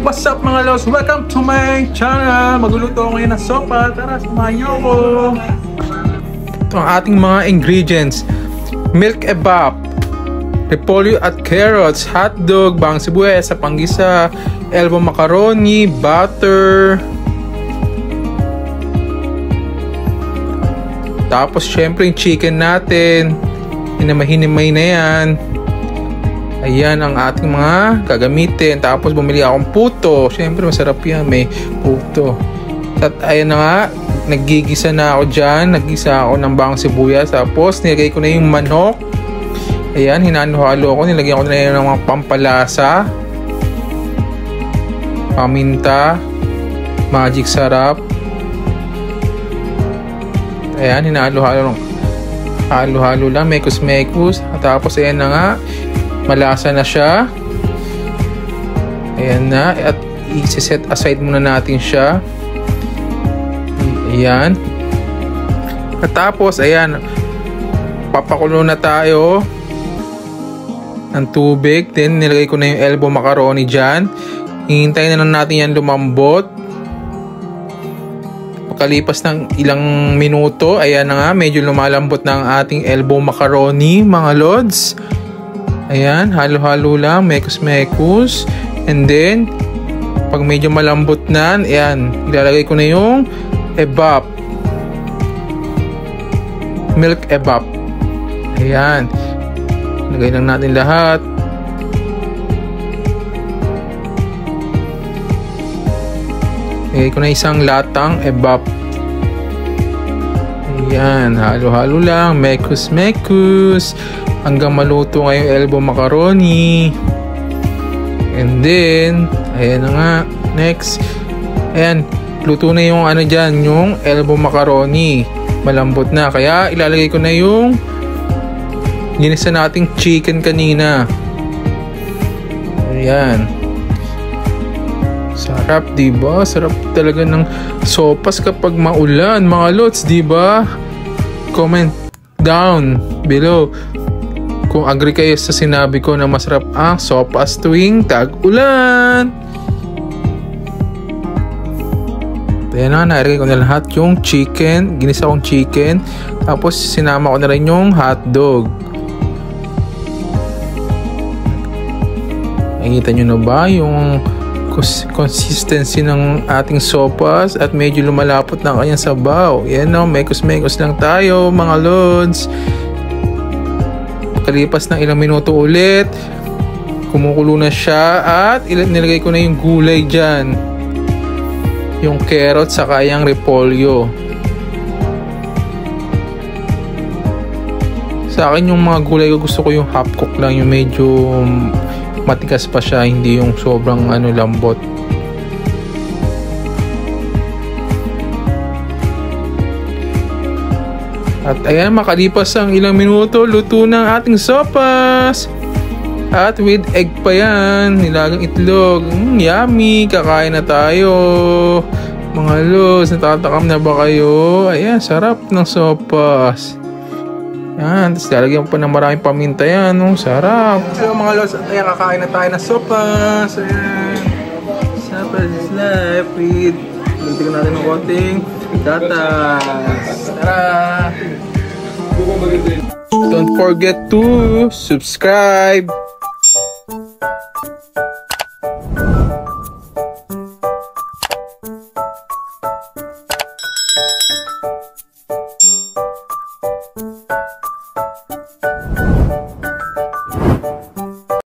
What's up mga lods? Welcome to my channel. Magluluto ako ngayon ng sopa. Tara, samahan niyo ako. Ito ang ating mga ingredients. Milk ebap, repolyo at carrots, hotdog, bawang sibuyas sa panggisa, elbow macaroni, butter. Tapos syempre yung chicken natin. Hinimay na yan. Ayan ang ating mga gagamitin. Tapos bumili akong puto. Siyempre masarap yan, may puto. At ayan na nga, naggigisa na ako dyan. Naggisa ako ng bawang sibuyas. Tapos nilagay ko na yung manok. Ayan, hinalo-halo ko. Nilagyan ko na yun ng mga pampalasa, paminta, magic sarap. Ayan, hinalo-halo lang, mekos-mekos. Tapos ayan na nga, malasa na siya. Ayan na. At i-set aside muna natin siya. Ayan. At tapos, ayan, papakulo na tayo ng tubig. Then, nilagay ko na yung elbow macaroni dyan. Hihintayin na lang natin yan lumambot. Pagkalipas ng ilang minuto, ayan na nga, medyo lumalambot na ang ating elbow macaroni, mga lods. Ayan, halo-halo lang, mekos-mekos. And then, pag medyo malambot na, ayan, ilalagay ko na yung ebap. Milk ebap. Ayan. Lagay lang natin lahat. Lagay ko na isang latang ebap. Ayan, halo-halo lang, mekos-mekos. Hanggang maluto nga yung elbow macaroni. And then, ayan na nga. Next. Ayan, luto na yung ano dyan, yung elbow macaroni. Malambot na. Kaya ilalagay ko na yung ginisa nating chicken kanina. Ayan. Sarap, diba? Sarap talaga ng sopas kapag maulan, mga lods, diba? Comment down below kung agree kayo sa sinabi ko na masarap ang sopas tuwing tag-ulan. Ayan na, nairigay ko na lahat yung chicken, ginisa kong chicken. Tapos sinama ko na rin yung hotdog. Nakikita nyo na ba yung consistency ng ating sopas? At medyo lumalapot na kanyang sabaw. Ayan na, mekos-mekos lang tayo, mga lods. Kalipas ng ilang minuto ulit, kumukulo na siya at nilagay ko na yung gulay dyan, yung carrot saka yung repolyo. Sa akin yung mga gulay ko, gusto ko yung half cook lang, yung medyo matigas pa siya, hindi yung sobrang lambot. At ayan, makalipas ang ilang minuto, luto na ang ating sopas. At with egg pa yan, nilagang itlog. Yummy, kakain na tayo. Mga lods, natatakam na ba kayo? Ayan, sarap ng sopas. Yan, tapos lalagyan pa ng maraming paminta yan. Sarap. So mga lods, ayan, kakain na tayo ng sopas. Ayan, sopas is life with, lagyan natin ng konting gatas. Tara! Don't forget to subscribe.